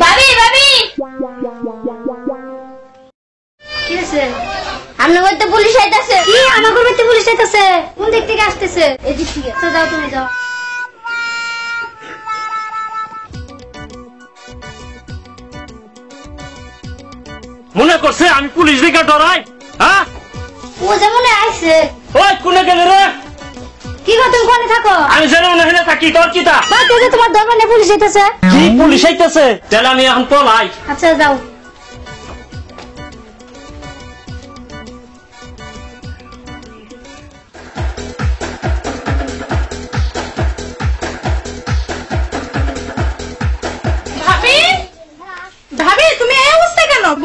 ভাবি ভাবি কি হয়েছে? আপনার বাড়িতে পুলিশ আইতাছে। কি আমার বাড়িতে পুলিশ আইতাছে? কোন দিক থেকে আসতেছে? এদিক থেকে। আচ্ছা যাও তুমি যাও। মনে করছে আমি পুলিশ দিকে ডরাই? হ্যাঁ ও যেমন আইছে। ওই কোনে গেলে রে? কি গো তুমি কোনে থাকো? আমি জানি না হেলে থাকি, তোর কিটা? বাড়িতে যে তোমার দরবারে পুলিশ আইতাছে। কি পুলিশ আইতাছে? তাহলে আমি এখন পলাই। আচ্ছা যাও।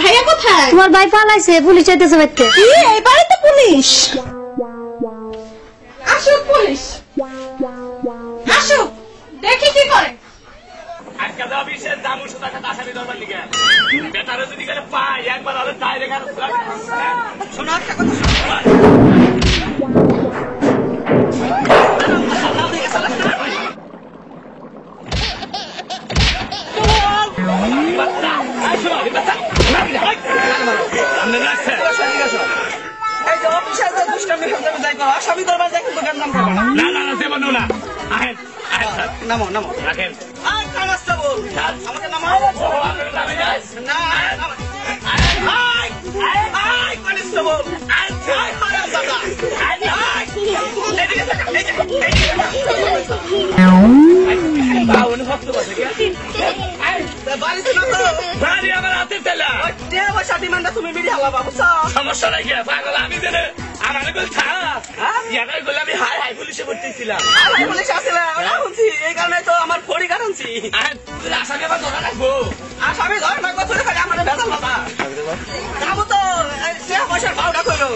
ভাইয়া কোথায়? তোমার ভাই পালাইছে, পুলিশ আইতাছে বাড়িতে। কি এই বাড়িতে পুলিশ? আসুক পুলিশ, আসুক, দেখি কি করে। আজকে তো অফিসের দামু সুদা খাতা আসামি দরবার লিগে বেটারে যদি করে পাই একবার আরে ডাইরেক্ট আর শোনো একটা কথা নামো নামো রাখেন আমাকে নামো তুমি মিডিয়া সমস্যা নাই পাগল আমি দেনে আমার আমি হাই হাই পুলিশে ভর্তিছিলাম পুলিশ আসলে এই কারণে তো আমার ফড়ি কারণছি আসামি আবার ধরা রাখবো আসামি ধরা রাখবো তুই খালি আমার বেতন বাবা যাবো তো পয়সার ভাওটা করো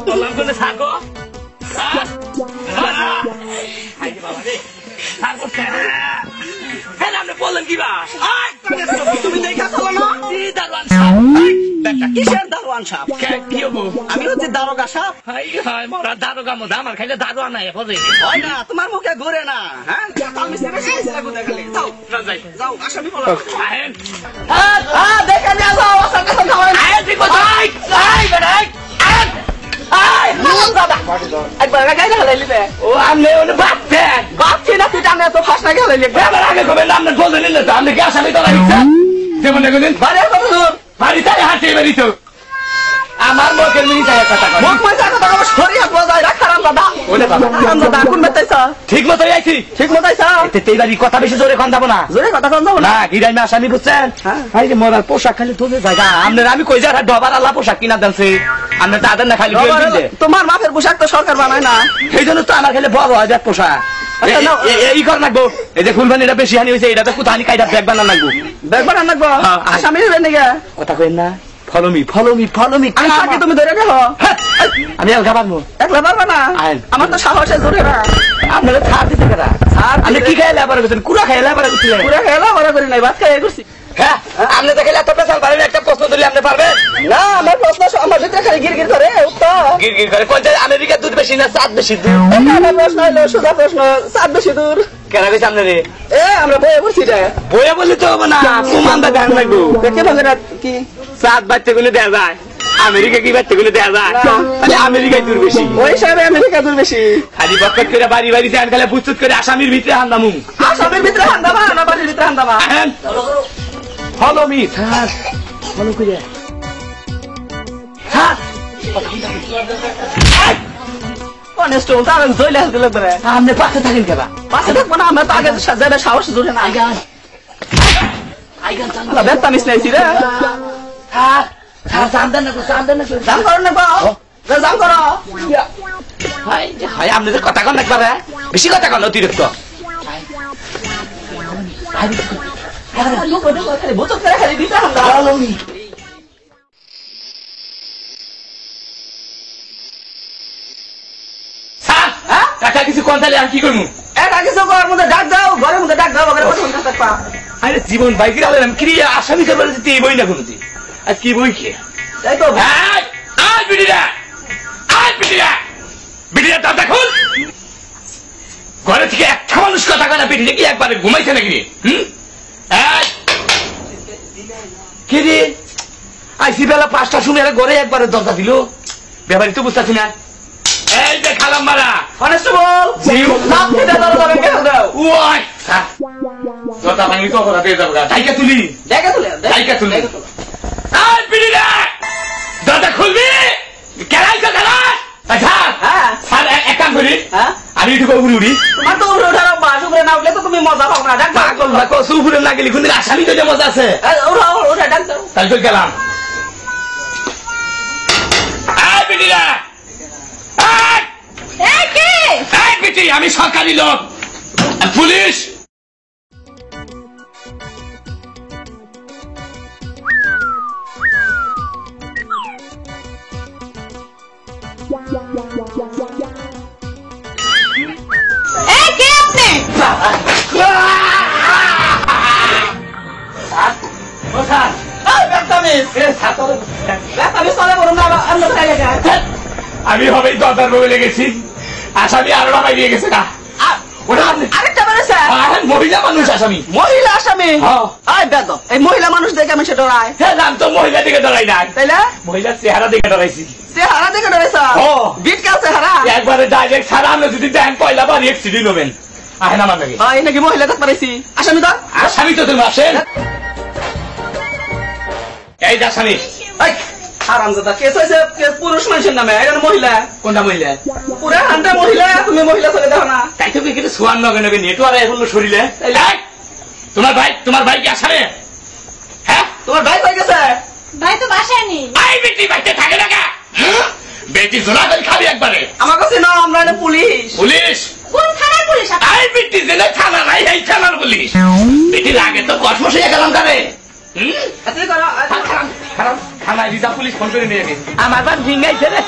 বললাম কোনে থাকো বললেন কি বা তুমি দেখা চলো না দারোয়ান সাহেব কিসের দারোয়ান সাহেব কি হবো আমি হচ্ছে দারোগা সাহেব মরা দারোগা মধ্যে আমার খাইলে দারোয়ান নাই হয় না তোমার মুখে ঘুরে না হ্যাঁ যাও আসামি বলো দেখে নিয়ে যাও একবার গাইলে হালাইলি ও আমি বাপছি না তুই জানে তো ফাঁস না গেলে আগে কবে নাম বলতে নিলে তো আমি কি আসামি তো লাগছে যেমন দেখুন বাড়ি তাই হাঁটে বেরিত আমার মুখের মিনি চায় কথা মুখ পয়সা কথা আমার শরীর বজায় রাখ হারাম দাদা ওরে বাবা হারাম দাদা কোন মেতাইছা ঠিক মতই আইছি ঠিক মতই আইছা এতে এইবারই কথা বেশি জোরে কোন যাব না জোরে কথা কোন যাব না কি রাইমা আসামি বুঝছেন এই যে মরার পোশাক খালি তোদের জায়গা আমনের আমি কই যারা ডবার আল্লাহ পোশাক কিনা দেনছে আমনে তাদের না খালি দিলে তোমার বাপের পোশাক তো সরকার বানায় না সেইজন্য তো আমার খালি বড় হয় দেখ পোশাক এই কর লাগবো এই যে ফুলবানিটা বেশি হানি হয়েছে এটা তো কোথানি কাইটা ব্যাগ বানান লাগবো ব্যাগ বানান লাগবো আসামি হবেন নাকি কথা কইন না ফলো মি আমি সাথে তুমি ধরে রাখো আমি একলা পারবো একলা পারবা না আমার তো সাহসে জোরে না আপনারা ছাড় দিতে কেরা আমি কি খাইলে আবার গেছেন কুড়া খাইলে আবার গেছি কুড়া খাইলে আবার করি নাই ভাত খাইয়ে করছি হ্যাঁ আপনি দেখলে এত পেছাল পারেন একটা প্রশ্ন দিলে আপনি পারবেন না আমার প্রশ্ন আমার ভিতরে খালি গিরগির করে উত্তর গিরগির করে কোন যায় আমেরিকার দুধ বেশি না চাঁদ বেশি দূর এটা প্রশ্ন হলো সোজা প্রশ্ন চাঁদ বেশি দূর কেন কইছ আপনি রে আমরা বইয়ে বলছি রে বইয়ে বলি তো হবে না প্রমাণ দা ধ্যান লাগবো দেখে ভাঙে রাত কি চাঁদ বাচ্চাগুলো দেয়া যায় আমেরিকা কি বাচ্চাগুলো দেয়া যায় তাহলে আমেরিকায় দূর বেশি ওই হিসাবে আমেরিকা দূর বেশি খালি বকট করে বাড়ি বাড়ি দেন খালি বুঝতুত করে আসামির ভিতরে হান্দামু আসামির ভিতরে হান্দামা না বাড়ির ভিতরে হান্দামা ফলো মি স্যার ফলো করে হ্যাঁ অনেস্ট তার জইলে দিলে ধরে আপনি পাশে থাকেন কেবা পাশে থাকবো না আমরা তো আগে যাবে সাহস জোরে না আইগান চালা বেতা মিস নাইছি রে হ্যাঁ হ্যাঁ জানদেন না জান করো না গো জান করো হাই হাই আপনি যে কথা কন একবার বেশি কথা কন অতিরিক্ত কিছু কোন তাহলে আর কি করবো এটা কিছু করার মধ্যে ডাক দাও ঘরের মধ্যে ডাক দাও আরে জীবন বাইক ক্রিয়া আসামি করবার এই বই না কোনটি আর কি বই খেয়ে তাই তো বিটিরা তা দেখুন ঘরে থেকে একটা মানুষ বেটি কি একবারে ঘুমাইছে নাকি কি রে আইসি বেলা 5টার সময় ঘরে একবারে দরজা দিল ব্যাপারী তো বুঝতেছি না এই যে খালাম মারা কনস্টেবল নাম থেকে দরজা ভেঙে দাও ওই দরজা ভাঙি তো কথা দিয়ে যাবো জায়গা তুলি জায়গা তুলি আর বিড়ি রে দরজা খুলবি কেরাই তো কেরা আচ্ছা হ্যাঁ স্যার এক কাম করি হ্যাঁ আমি একটু উড়ি উড়ি তোমার তো উড়ে ওঠার অভ্যাস উপরে না উঠলে তো তুমি মজা পাও না ডাক পাগল না কসু উপরে না গেলি কিন্তু আসামি তো মজা আছে ওঠা ডাক দাও তাই তো গেলাম আয় বিড়ি রে এই কে এই বিটি আমি সরকারি লোক পুলিশ এই কে আপনি আমি হবে দরদার বলে লেগেছি আসামি আরো নামাই দিয়ে গেছে না ওটা আরেকটা বেড়েছে মহিলা মানুষ আসামি মহিলা আসামি হ্যাঁ। আয় বেদব এই মহিলা মানুষ দেখে আমি সেটা রায় হ্যাঁ নাম তো মহিলা দিকে ডরাই নাই তাইলে মহিলার চেহারা দিকে ডরাইছি চেহারা দেখে ডরেছ ও। বিট কাল চেহারা একবারে ডাইরেক্ট সারা আমরা যদি দেন পয়লা বার এক্সিডেন্ট হবেন আহে নামান নাকি এই নাকি মহিলা দেখতে পারিছি আসামি তো আসামি তো তুমি আসেন এই যে আসামি আরামদাদা কেস হয়েছে পুরুষ মানুষের নামে এটা মহিলা কোনটা মহিলা পুরা হান্ডা মহিলা তুমি মহিলা চলে দেখো না তাই তো কিন্তু সোয়ান নগে নগে নেটওয়ার্ক এখন শরীরে তোমার ভাই কি আসামে হ্যাঁ তোমার ভাই কই গেছে ভাই তো বাসায় নেই আই বেটি বাইতে থাকে না কা বেটি জোড়া করে খালি একবারে আমার কাছে না আমরা এটা পুলিশ পুলিশ কোন থানার পুলিশ আপনি? আই বেটি জেলে থানা নাই এই থানার পুলিশ বেটি লাগে তো কসমসে গেলাম কারে এতে করো থানায় রিজার্ভ পুলিশ ফোন করে নিয়ে গেছে আমার বাপ ভিঙ্গাইছে রে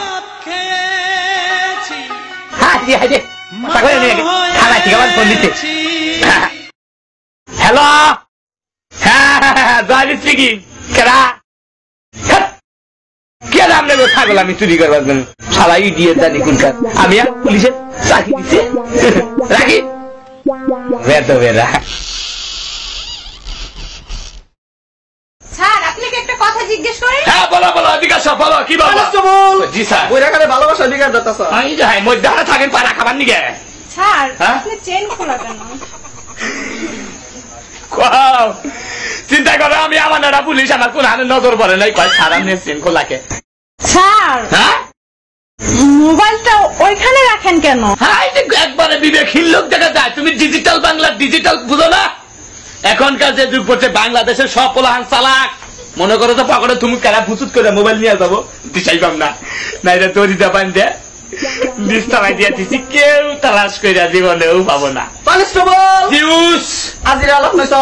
থানায় ঠিক আমার ফোন দিচ্ছে হ্যালো হ্যাঁ জয়দি স্পিকিং কেরা কে নাম নেবে ছাগল আমি চুরি করবার জন্য সালাই দিয়ে জানি কোনকার আমি আর পুলিশের চাকরি দিচ্ছে রাখি বেতো বেরা স্যার আপনাকে একটা কথা জিজ্ঞেস করি হ্যাঁ বলো বলো জিজ্ঞাসা বলো কি বলো কনস্টেবল জি স্যার বইরা কালে ভালোবাসা দিগার দতাছ আমি যাই মধ্যে থাকেন পাড়া খাবার নিগে স্যার হ্যাঁ? আপনি চেন খোলা কেন চিন্তা করো আমি আমার নানা পুলিশ আমার কোন হাতে নজর পড়ে নাই কয় সারা নিয়ে চেন খোলাকে স্যার হ্যাঁ মোবাইলটা ওইখানে রাখেন কেন হ্যাঁ এই যে একবারে বিবেকহীন লোক দেখা যায় তুমি ডিজিটাল বাংলা ডিজিটাল বুঝো না এখনকার যে যুগ পড়ছে বাংলাদেশের সব পোলাহান চালাক মনে করো তো পকেটে তুমি কেনা ফুচুত করে মোবাইল নিয়ে যাবো দিশাইবাম না নাইলে দড়িটা বান্ধে নিস্তারাই দিয়ে দিচ্ছি কেউ তালাশ করে জীবনেও পাবো না কনস্টেবল জিউস আজির আলাপ নইছ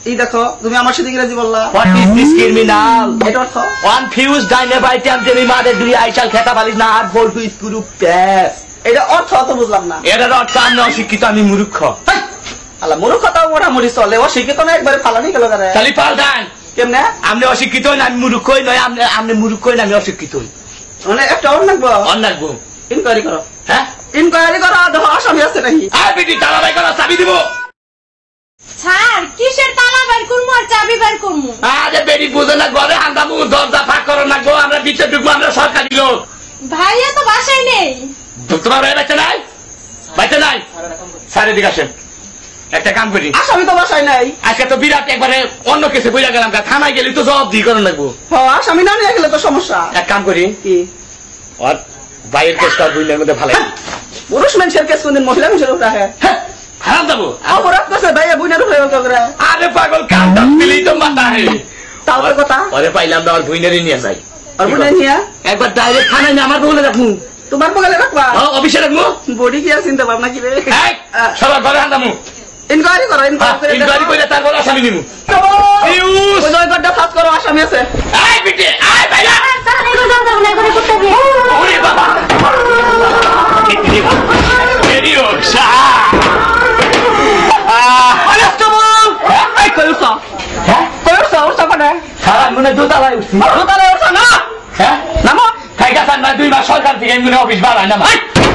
এই দেখো তুমি আমার সাথে ইংরেজি বললা হোয়াট ইজ দিস ক্রিমিনাল এটা অর্থ ওয়ান ফিউজ ডাইনামাইট এন্ড জেমি মাদের দুই আইশাল খেতা বালিশ না আর বল টু স্ক্রু প্যাস এটা অর্থ তো বুঝলাম না এটার অর্থ আমি অশিক্ষিত আমি মূর্খ আল্লাহ মূর্খতা মোটামুটি চলে অশিক্ষিত না একবারে ফালানি গেল তারা খালি পাল্টান কেমনে আপনি অশিক্ষিত হই না আমি মূর্খ হই নয় আপনি মূর্খ হই না আমি অশিক্ষিত হই মানে একটা অন্য অন্যার বউ ইনকোয়ারি করো হ্যাঁ ইনকোয়ারি করো দেখো আসামি আছে নাকি আর বেটি তালা বাই করা চাবি দিব স্যার কিসের তালা বের করবো আর চাবি বের করবো আরে বেটি বুঝে না ঘরে হান্দামু দরজা ফাঁক করো না গো আমরা বিচে ঢুকবো আমরা সরকারি লোক ভাইয়া তো বাসায় নেই তোমার ভাই বাচ্চা নাই বাচ্চা নাই সারে দিকে আসেন একটা কাম করি আসামি তো বাসায় নাই আজকে তো বিরাট একবারে অন্য কেসে বইয়া গেলাম থানায় গেলি তো জবাব দিয়ে করেন লাগবো আসামি না নিয়ে গেলে তো সমস্যা এক কাম করি কি আর বাইরের কেসটা দুইটার মধ্যে ভালো পুরুষ মানুষের কেস কোনদিন মহিলা মানুষের উপরে আহে হারাম দেবো অপরাধ করছে ভাইয়া বুইনার উপরে করে আরে পাগল কামটা দিলেই তো মাথা হে তারপর কথা পরে পাইলাম না আর ভুইনারই নিয়ে যাই আর বুইনা নিয়া একবার ডাইরেক্ট থানায় নিয়ে আমার বলে রাখবো তোমার বগলে রাখবা অফিসে রাখবো বডি কি আর চিন্তা ভাবনা কি রে সবার ঘরে হান্দামু ইনকোয়ারি করো ইনকোয়ারি করে তারপর আসামি নিমু ওই জয়গড়টা ফাঁস করো আসামি আছে আয় বিটে আয় ভাইরা ওরে বাবা ভিডিও শা কনস্টেবল এই কইছ হ্যাঁ কইছ ওর সামনে সারা মনে দোতলায় উঠছি দোতলায় ওর না হ্যাঁ নামো খাইকা সান দুই মাস সরকার থেকে এমনি অফিস বাড়ায় না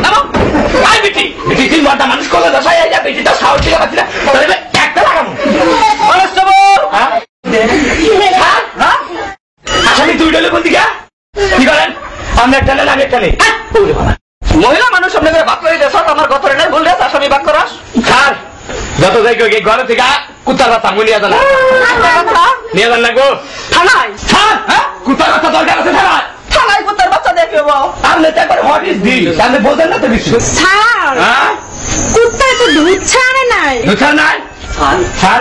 নামো আই বেটি বেটি 3 ঘন্টা মানুষ কলে দশায় আইয়া বেটিটা সাউন্ড দিতে পারছি না তাহলে একটা লাগাবো কনস্টেবল হ্যাঁ হ্যাঁ আসামি তুই ডলে কোন দিকে কি করেন আমি একটা নেন আমি একটা নেই মহিলা মানুষ সামনে করে বাক করে দেছ আমার কথা রে বল দেছ আসামি বাক করাস স্যার যত যাই গিয়ে ঘরে থেকে কুত্তার বাচ্চা নিয়ে যান নিয়ে যান না গো থানায় স্যার হ্যাঁ কুত্তার বাচ্চা দরকার আছে থানায় থানায় কুত্তার বাচ্চা দেখবে বাবা আপনি তো একবার হোয়াট ইজ দিস আপনি বলতেন না তো কিছু স্যার হ্যাঁ কুত্তায় তো দুধ ছাড়ে নাই দুধ নাই স্যার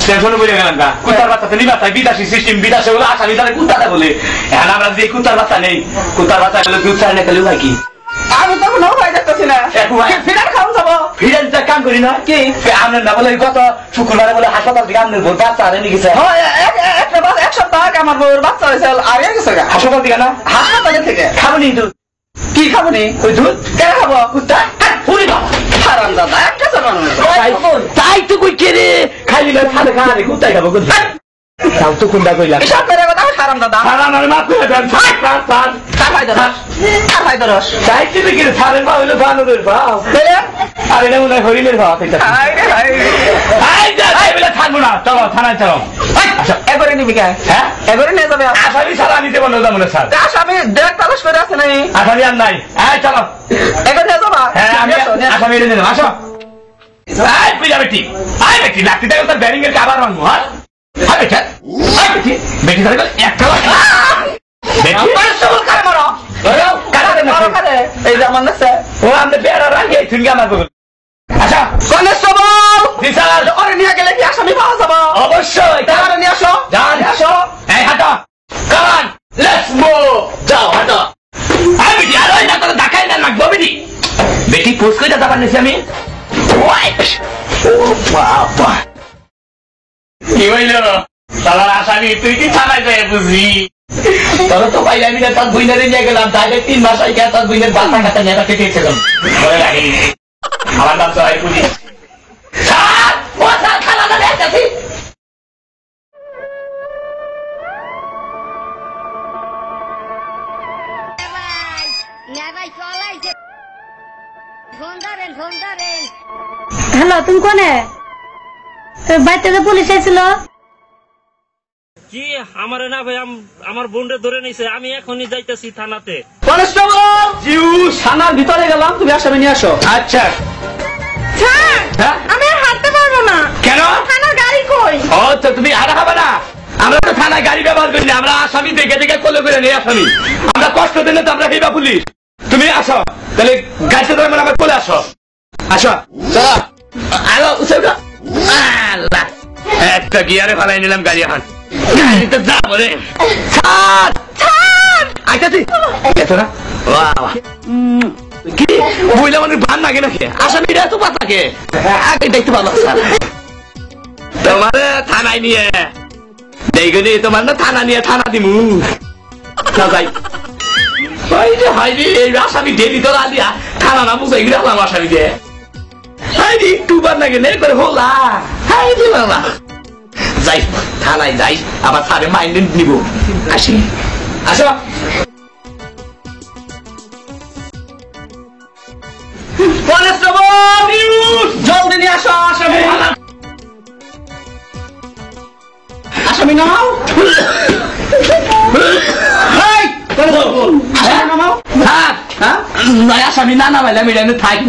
টেনশন বুঝে গেলাম না কুত্তার বাচ্চা তো নিবা তাই বিদেশি সিস্টেম বিদেশে বলে আসামি তাহলে কুত্তাটা বলে এখন আমরা যে কুত্তার বাচ্চা নেই কুত্তার বাচ্চা গেলে দুধ ছাড়ে না খেলে হয় কি আমি তো কোনো ভয় দেখতেছি না ফিরার খাওয়া যাবো ফিরে দিতে কাম করি না কি আপনার না বলে গত শুক্রবারে বলে হাসপাতাল থেকে আপনার ভোর বাচ্চা আরে নিয়ে গেছে এক সপ্তাহ আগে আমার বউর বাচ্চা হয়েছে আর গেছে হাসপাতাল থেকে না হাসপাতালে থেকে খাবো নি দুধ কি খাবো নি ওই দুধ কেন খাবো কুত্তা পুরি বাবা হারাম দাদা একটা চালানো তাই তো কই কে রে খাইলি না খালে খালে কুত্তাই খাবো কুত্তা তাও তো কুন্ডা কইলা এসব করে কথা হারাম দাদা হারাম আর মাফ করে দেন স্যার স্যার কার ভাই দরস কার ভাই দরস তাই কি দেখি স্যারের পা হইলো বানরের পা আরে না মনে হরিণের পা এটা আই যা আই বলে থাকবো না চলো থানায় চলো আচ্ছা এবারে নিবি কে হ্যাঁ এবারে নিয়ে যাবে আসামি সারা নিতে বলো যাবো না স্যার আসামি দেখ তালাশ করে আছে নাই আসামি আর নাই হ্যাঁ চলো এবার নিয়ে যাবা হ্যাঁ আমি আসামি এনে নিলাম আসো আই পিজা বেটি আই বেটি লাগতে দেখো তার ব্যারিং এর কাবার মানবো হ্যাঁ আই বেটা আই বেটি বেটি ধরে একটা বেটি কনস্টেবল কার মারো কারে মারো কারে এই যে আমার নাছে ও আমরা বেড়া রাঙ্গে থিঙ্গা মারবো আচ্ছা কনস্টেবল জি স্যার ওরে নিয়ে গেলে কি আসামি পাওয়া যাবে অবশ্যই তাহলে নিয়ে আসো যান আসো এই হাঁটো কামান লেটস মুভ যাও হাঁটো আই বেটি আর ওই না তো দেখাই না লাগবো বেটি বেটি পোস্ট করে দাবার নিছি আমি ও বাবা কি হইল তাহলে আসামি তুই কি থানায় যায় বুঝলি তোর তো পাইলে আমি তার বুইনারে নিয়ে গেলাম তাই 3 মাস আগে তার বুইনের বাচ্চা কাটা নিয়ে কেটে গেছিলাম বলে লাগে আমার নাম তো পুলিশ স্যার ও স্যার খালা না দেখতেছি হ্যালো তুমি কোনে বাড়িতে যে পুলিশ এসেছিল কি আমার না ভাই আমার বোনরে ধরে নিছে আমি এখনই যাইতেছি থানাতে কনস্টেবল জিউ থানার ভিতরে গেলাম তুমি আসামি নিয়ে আসো আচ্ছা স্যার হ্যাঁ আমি আর হাঁটতে পারবো না কেন থানার গাড়ি কই ও তো তুমি হারা হবে না আমরা তো থানায় গাড়ি ব্যবহার করি না আমরা আসামি দেখে দেখে কোলে করে নিয়ে আসামি আমরা কষ্ট দিলে তো আমরা হেবা পুলিশ তুমি আসো তাহলে গাড়িতে ধরে আমার কোলে আসো আসো চলো আলো উসেগা আল্লাহ একটা গিয়ারে ফালাই নিলাম গাড়ি এখন গাড়িতে যাবো রে ছাড় ছাড় আইতাছি গেছো না বাহ কি বইলা মানে ভান লাগে নাকি আসামিরা তো পাতাকে আগে দেখতে ভালো স্যার তোমার থানায় নিয়ে দেখনি তোমার না থানা নিয়ে থানা দিমু যাই হাইরি এই আসামি ডেলি তো আলিয়া থানা না বুঝাই গেলাম আসামি দিয়ে হাইরি একটু বার না গেলে করে হোলা হাইরি বাবা যাই থানায় যাই আবার স্যারে মাইন্ড নিব আসি আসো কনস্টেবল জলদি নিয়ে আসো আসামি আসামি নামাও এই কনস্টেবল আসামি নামাও হ্যাঁ হ্যাঁ নয় আসামি না নামাইলে আমি এখানে থাকি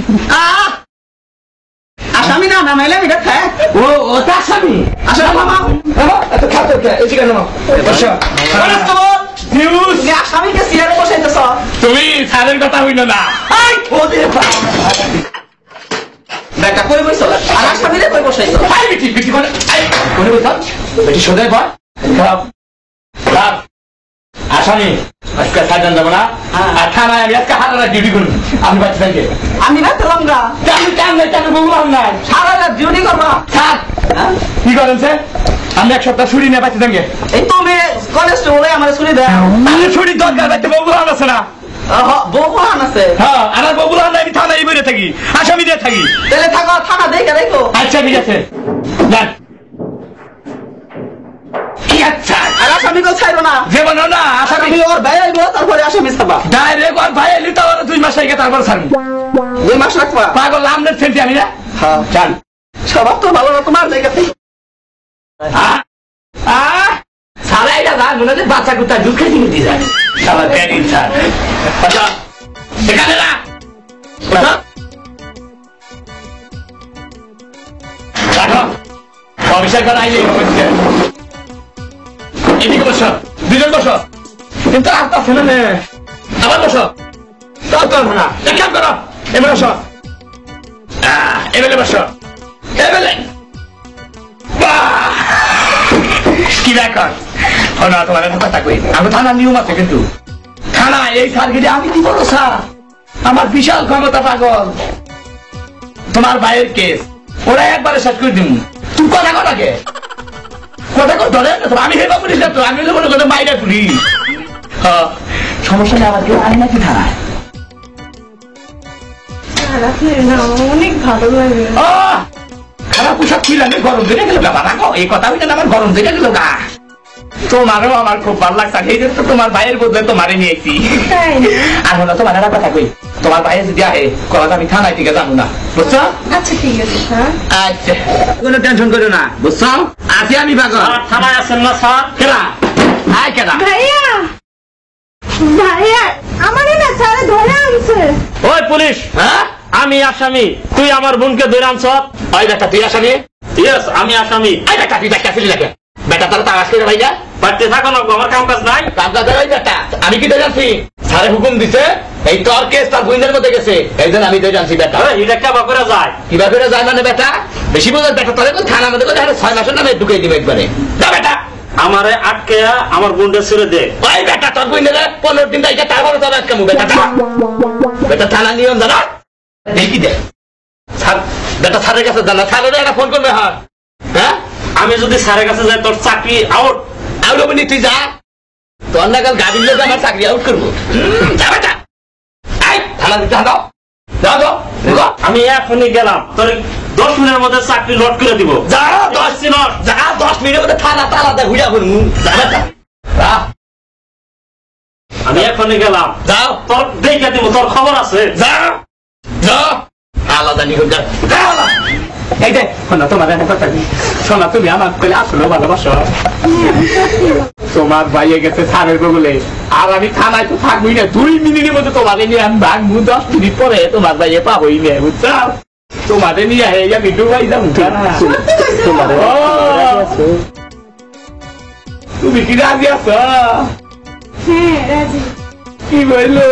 আসামি না নামাইলে এটা খায় ও ও তো আসামি আসামি নামাও এত খাতে এদিকে নামাও কনস্টেবল নিউজ তুমি আসামিকে চেয়ারে বসাইতেছ তুমি স্যারের কথা হইল না বেটা কই বইছ আর আসামিরে কই বসাইছ আই বেটি বেটি কোনে আই কোনে বসা বেটি সোজা বল খারাপ খারাপ আসামি আজকে সাজান যাব না আর থানায় আমি আজকে হারারা ডিউটি করব আমি বাচ্চা থেকে আমি রাখলাম না আমি কাম নাই কেন বললাম না সারা রাত ডিউটি করবা স্যার কি করেন স্যার আমি এক সপ্তাহ ছুটি নিয়ে বাচ্চা থেকে এই তুমি কনস্টেবল আমার শুনি দাও আমি ছুটির দরকার বাচ্চা বললাম আছে না বউ কোন আছে হ্যাঁ আমার বললাম না আমি থানায় বেরিয়ে থাকি আসামি দিয়ে থাকি তাহলে থাকো থানা দেখে দেখো আচ্ছা ঠিক আছে যান কি আচ্ছা আর আসামি কেউ ছাইরো না যেমন না আসামি আসামি ওর ভাই আইবো তারপরে আসামি ছাবা ডাইরেক্ট আর ভাই এলি তো 2 মাস থেকে তারপর ছাড়বি 2 মাস রাখবা পাগল আমনের ছেড়ে আমি না হ্যাঁ চাল সবার তো ভালো না তোমার জায়গাতে সারা এটা যা মনে হচ্ছে বাচ্চা কুত্তা দুধ খেতে নিতে যায় সারা ক্যারির ছাড় আচ্ছা সেখানে না অভিষেক আইলে এদিকে বসো দুজন বসো কিন্তু আসতে আছে না আবার বসো তোর না এক কাম করো এবার বসো এবেলে বসো এবেলে কি ব্যাপার না তোমার কথা কই আমি থানার নিয়ম আছে কিন্তু থানা এই সার্কিটে আমি কি বলো স্যার আমার বিশাল ক্ষমতা পাগল তোমার ভাইয়ের কেস ওরা একবারে শেষ করে দিন তুই কথা কথাকে কথা কথা ধরে আমি হেবা পুলিশ না তো আমি মনে করতে মাইরা পুলিশ সমস্যা নেই আমার কেউ আয় নাকি থানায় অনেক ভালো লাগে খারাপ পোশাক খুলে আমি গরম দিনে গেল বাবা রাখো এই কথা হইলে আমার গরম দিনে গেল গা তোমারও আমার খুব ভালো লাগছে এই জন্য তো তোমার ভাইয়ের বদলে তোমারে নিয়েছি আর হলো তোমার একটা কথা কই তোমার ভাইয়ের যদি আহে কথা আমি থানায় থেকে যাবো না বুঝছো আচ্ছা ঠিক আছে স্যার আচ্ছা কোনো টেনশন করো না বুঝছো আছি আমি পাগল থানায় আছেন না স্যার কেনা আয় কেনা ভাইয়া ভাইয়া আমারে না স্যার ধরে আনছে ওই পুলিশ হ্যাঁ আমি আসামি তুই আমার বোনকে ধরে আনছ ওই বেটা তুই আসামি ইয়েস আমি আসামি এই বেটা তুই বেটা ফেলে রাখে বেটা তারা তারাস করে ভাই না বাড়িতে থাকো না আমার কাম কাজ নাই কাম কাজ ওই বেটা আমি কি তো জানছি স্যারে হুকুম দিছে এই তোর কেস তার গুইন্দার মধ্যে গেছে এই জন্য আমি তো জানছি বেটা এটা কেবা করে যায় কিভাবে যায় মানে বেটা বেশি বোঝার বেটা তোরে তো থানার মধ্যে 6 মাসের নামে ঢুকে দিবে একবারে না বেটা আমারে আটকে আমার বোনটা ছেড়ে দে ওই বেটা তোর গুইন্দার 15 দিন দাইকে তারপরে তবে আজকে মু বেটা বেটা থানা নিয়ম জানা দেখি দে স্যার বেটা স্যারের কাছে জানা স্যারের একটা ফোন করবে হ্যাঁ আমি যদি স্যারের কাছে যাই তোর চাকরি আউট আউট হবে নি তুই যা তোর নাগাল গাড়ির লোক আমার চাকরি আউট করবো যা বেটা আই থানা দিতে দাও দাও দাও আমি এখনই গেলাম তোর 10 মিনিটের মধ্যে চাকরি লোড করে দিব যা 10 মিনিট যা 10 মিনিটের মধ্যে থানা তালাতে ঘুরিয়া ঘুরমু যা বেটা যা আমি এখনই গেলাম যাও তোর দেখে দিব তোর খবর আছে যা যা আলাদা নিয়ে যা এই দে শোনা তোমার একটা কথা শোনা তুমি আমার পেলে আসলে ভালোবাসো তোমার ভাইয়ে গেছে সারের বগলে আর আমি থানায় তো থাকবোই না 2 মিনিটের মধ্যে তোমাকে নিয়ে আমি ভাগবো 10 মিনিট পরে তোমার ভাইয়ে পাবোই না বুঝছো তোমাদের নিয়ে আমি ডুবাই যাবো তুমি কি রাজি আছো হ্যাঁ রাজি কি বললো